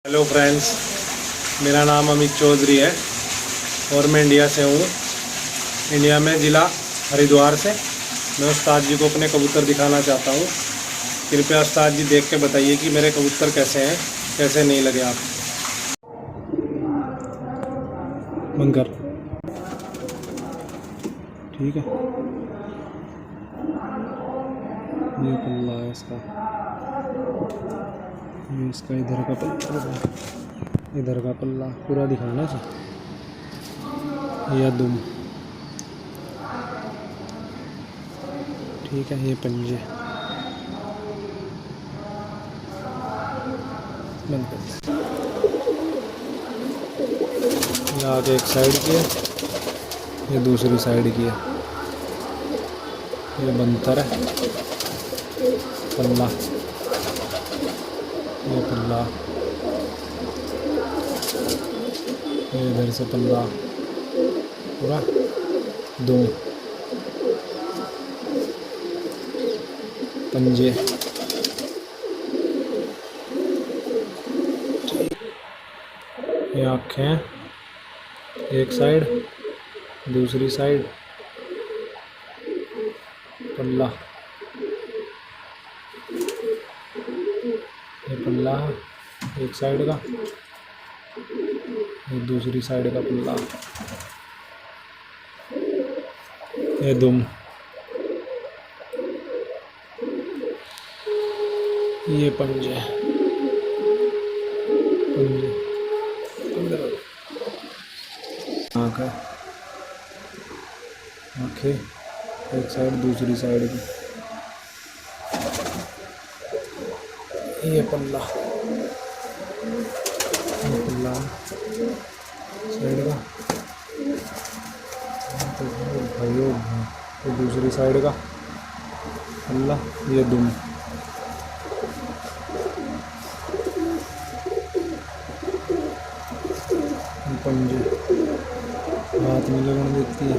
Hello friends, मेरा नाम अमित चौधरी है और मैं इंडिया से हूँ। इंडिया में ज़िला हरिद्वार से। मैं उस्ताद जी को अपने कबूतर दिखाना चाहता हूँ। कृपया उस्ताद जी देख के बताइए कि मेरे कबूतर कैसे हैं, कैसे नहीं लगे आप। बंद कर। ठीक है, ये पल्ला है इसका, ये इसका इधर का पल्ला, इधर का पल्ला पूरा दिखाना चाहिए। यह दुम, ठीक है। ये पंजे बंद कर। ये आगे एक साइड की है, ये दूसरी साइड की है। ये बंतर है पल्ला, ये पल्ला, ये इधर से पल्ला पूरा दुम, पंजे, ये आँखें, एक साइड, दूसरी साइड पल्ला, ये पल्ला है एक साइड का, ये दूसरी साइड का पल्ला, ये दुम, ये पंजे, पंजे, आँखें, आँखें एक साइड, दूसरी साइड की, ये पल्ला, ये पल्ला साइड का, तो भाइयों तो दूसरी साइड का पल्ला, ये दुम, पंजे, हाथ में लगन देती है,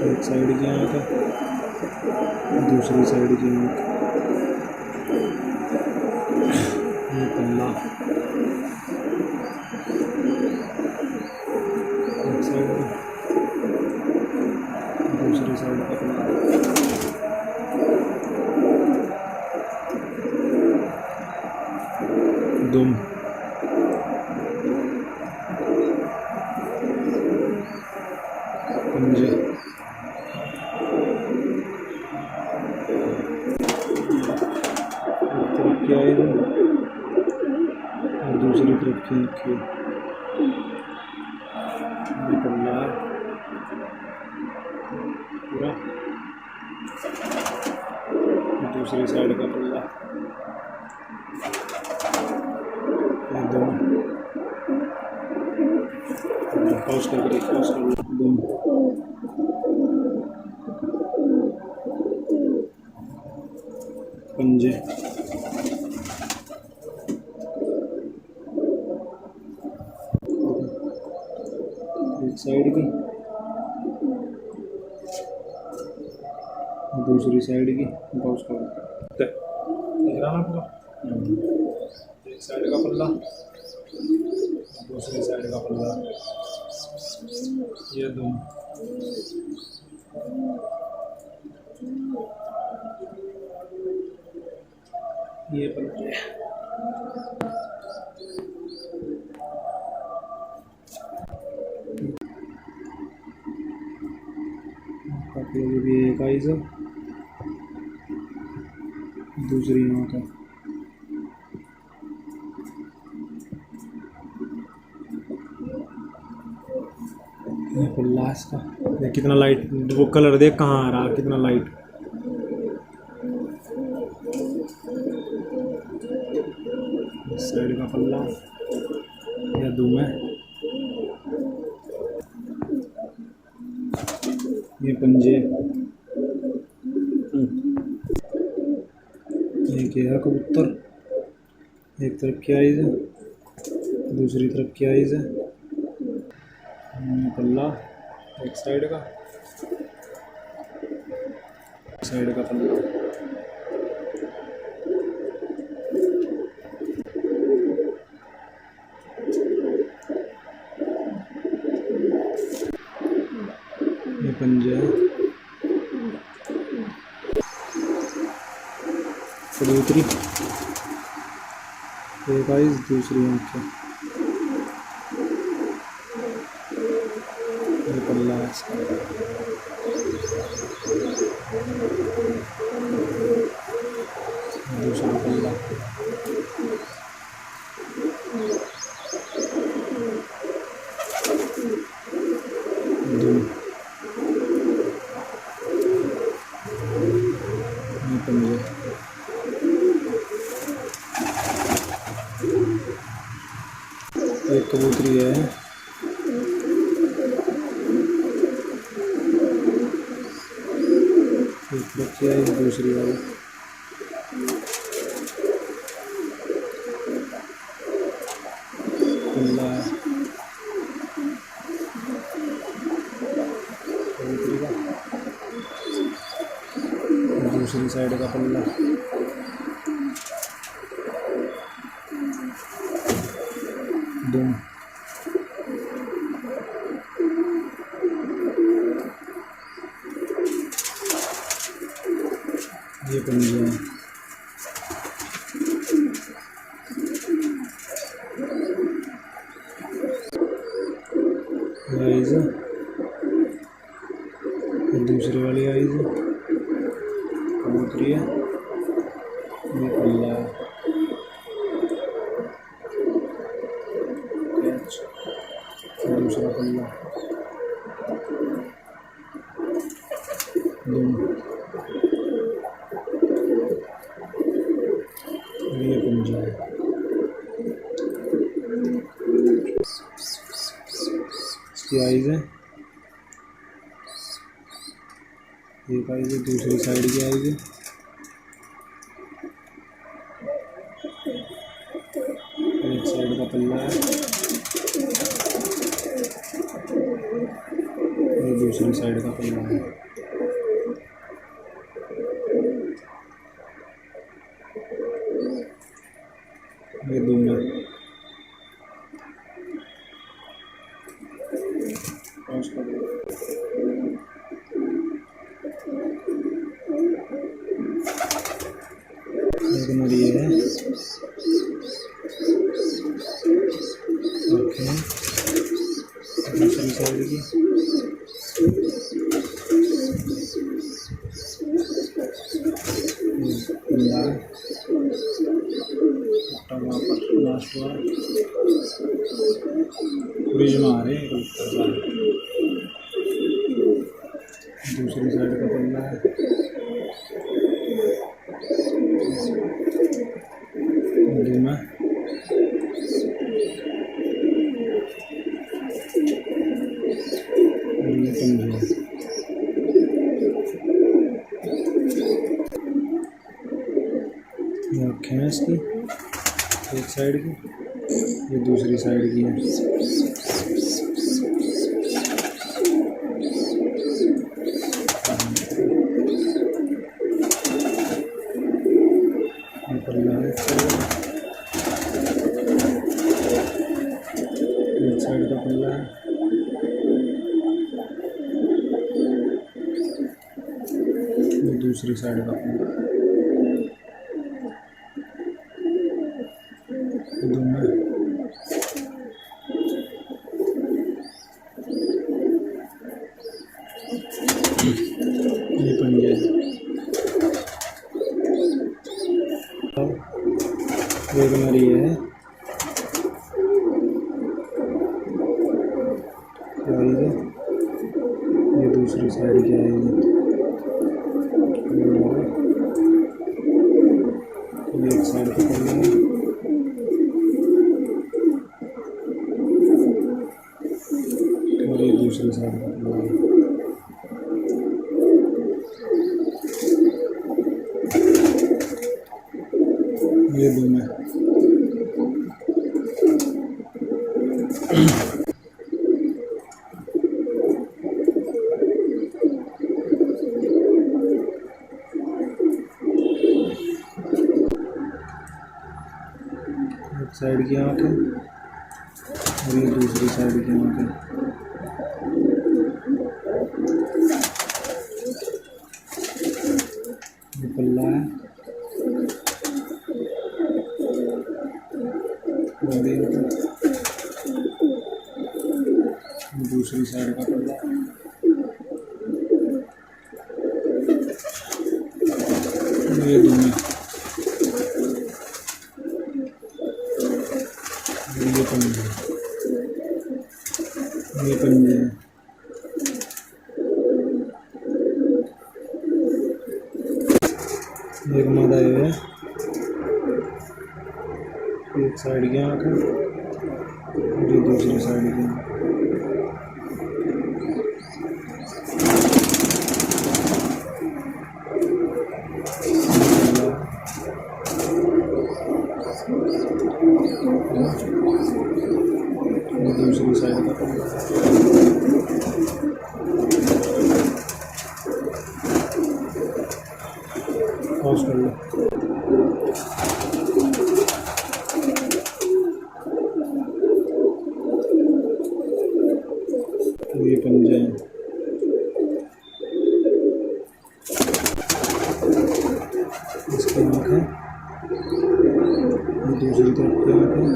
एक साइड की आँख है, दूसरी साइड की आँख, ये पल्ला, एक साइड का, दूसरी साइड का पल्ला, दुम, पंजे, तरफ की आई और दूसरी तरफ की आँखें, ये पल्ला है पूरा, दूसरी साइड का पल्ला, ये दुम, पॉज कर दुम, पंजे, एक साइड की, दूसरी साइड की, पॉज कर दिख रहा ना पूरा, एक साइड का पल्ला, दूसरी साइड का पल्ला, ये दुम, ये पंजे, ये भी एक आइज है, दूसरी आँख है, ये पल्ला इसका, देख कितना लाइट, वो कलर देख कहाँ आ रहा, कितना लाइट, इस साइड का पल्ला, यह दुम है, ये पंजे, ये क्या है कबूतर, एक तरफ की आइज है, दूसरी तरफ की आइज है, पल्ला एक साइड का, साइड का पल्ला, ये पंजा, कबूतरी, ये गाइस दूसरी आँखें, ये पल्ला है इसका, दूसरा पल्ला, दुम, ये पंजा, एक कबूतरी है, एक बच्ची है, दूसरी वाली, पल्ला है कबूतरी का, दूसरी साइड का पल्ला, दुम, ये पंजा है, आइज़, ये दूसरी वाली आइज़, कबूतरी है, ये पल्ला है, दूसरा पल्ला, दुम, ये पंजा है, इसकी आइज़ है, एक आइज़ है, दूसरी साइड की आइज़ है, एक साइड का पल्ला है, ये दूसरी साइड का पल्ला है, ये दुम है, एक नरी है, ओके, दूसरी साइड की, वहाँ पर लास्ट हुआ, ब्रिज में आ रहे हैं कबूतर, दूसरी साइड का पल्ला है, दुम है, और ये पंजा है, ये आँखें हैं इसकी, एक साइड की, ये दूसरी साइड की है, ये पल्ला है, एक साइड का पल्ला है, ये दूसरी साइड का पल्ला, दुम है, ये पंजा है, एक नरी है, ये दूसरी साइड की आएगी, ये एक साइड का पल्ला है, और ये दूसरी साइड का पल्ला है, ये दुम है, साइड की आँखें और ये दूसरी साइड की आँखें। ये पल्ला है दूसरी साइड का पल्ला। ये दोनों ये पंजे हैं। एक मादा है, एक साइड की आँख है और ये दूसरी साइड की आँख। ये दूसरी साइड का पॉज कर लो। ये पंजे हैं। इसकी आँख है, दूसरी तरफ की आँख है।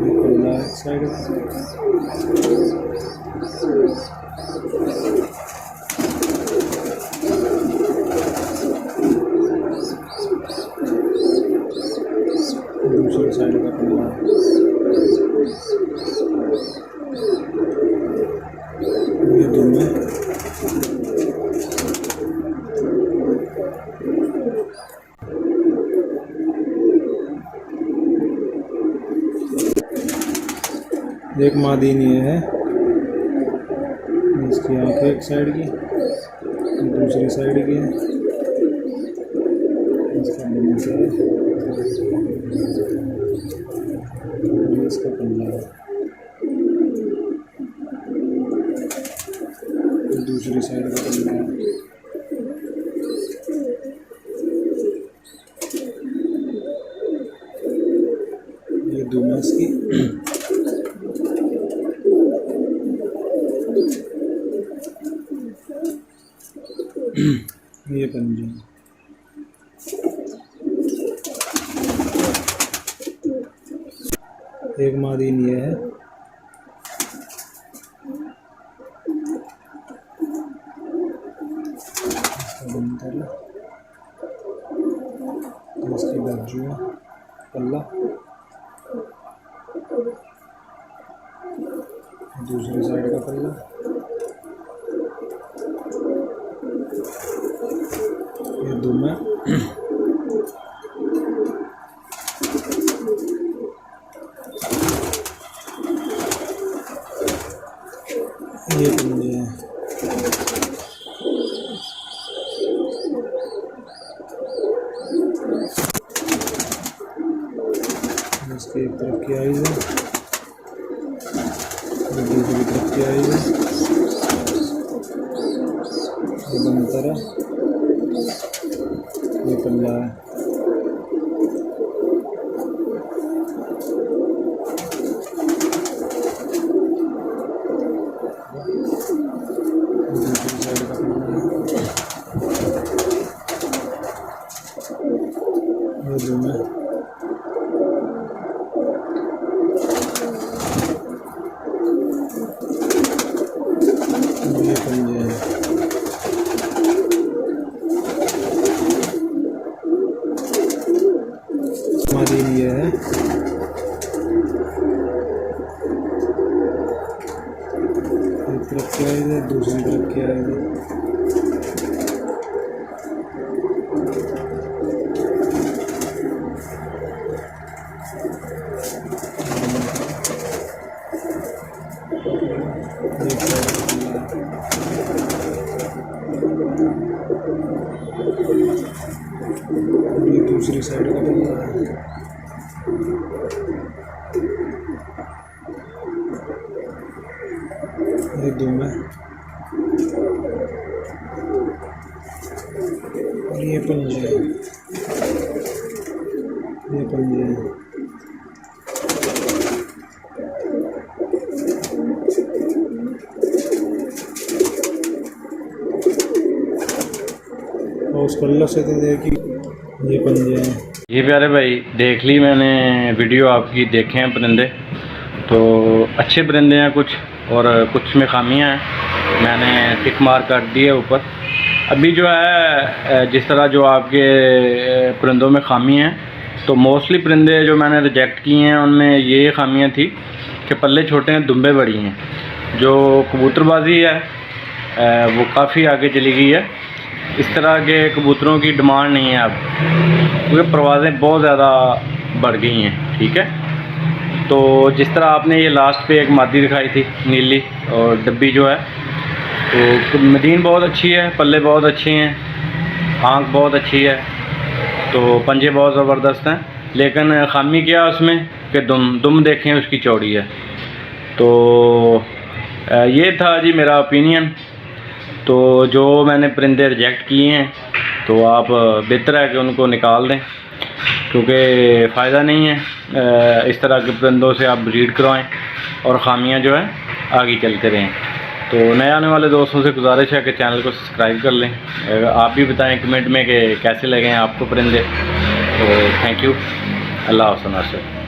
ये पल्ला एक साइड दूसरी साइड का पल्ला। ये दोनों एक मादीन ये है, इसकी आँखें एक साइड की दूसरी साइड की है। इसका इसका पल्ला है, दूसरी साइड का पल्ला है। ये दोनों इसकी ये पंजे। एक मादीन ये है, इसका बनतर है, इसकी बाजू है पल्ला, दूसरी साइड का पल्ला। ये दोनों ये पंजे हैं। इसकी एक तरफ की आइज है, दूसरी तरफ की आइज है। ये बनतर है, ये पल्ला है। दूसरी साइड का पल्ला है। ये दोनों ये पंजे हैं। मादीन ये है, एक तरफ क्या है, दूसरी तरफ क्या है। ये दूसरी साइड का पल्ला है। ये दोनों ये पंजे, ये पंजे, और उसको अल्लाह से तो देखी ये पंजे हैं। ये प्यारे भाई देख ली मैंने वीडियो आपकी, देखे हैं परिंदे, तो अच्छे परिंदे हैं कुछ, और कुछ में खामियां हैं, मैंने टिक मार कर दी है ऊपर। अभी जो है जिस तरह जो आपके परिंदों में खामी हैं, तो मोस्टली परिंदे जो मैंने रिजेक्ट किए हैं उनमें ये खामियां थी कि पल्ले छोटे हैं, दुम्बे बड़ी हैं। जो कबूतरबाजी है वो काफ़ी आगे चली गई है। इस तरह के कबूतरों की डिमांड नहीं है अब, क्योंकि परवाज़ें बहुत ज़्यादा बढ़ गई हैं। ठीक है, तो जिस तरह आपने ये लास्ट पे एक मादी दिखाई थी नीली, और डब्बी जो है, तो मदीन बहुत अच्छी है, पल्ले बहुत अच्छे हैं, आँख बहुत अच्छी है, तो पंजे बहुत ज़बरदस्त हैं। लेकिन खामी क्या है उसमें कि दुम देखें उसकी चौड़ी है। तो ये था जी मेरा ओपिनियन। तो जो मैंने परिंदे रिजेक्ट किए हैं, तो आप बेहतर है कि उनको निकाल दें, क्योंकि फ़ायदा नहीं है इस तरह के परिंदों से आप ब्रीड करवाएं और ख़ामियाँ जो है आगे चलते रहें। तो नए आने वाले दोस्तों से गुजारिश है कि चैनल को सब्सक्राइब कर लें। आप भी बताएं कमेंट में कि कैसे लगे हैं आपको परिंदे। तो थैंक यू, अल्लाह हाफ़िज़।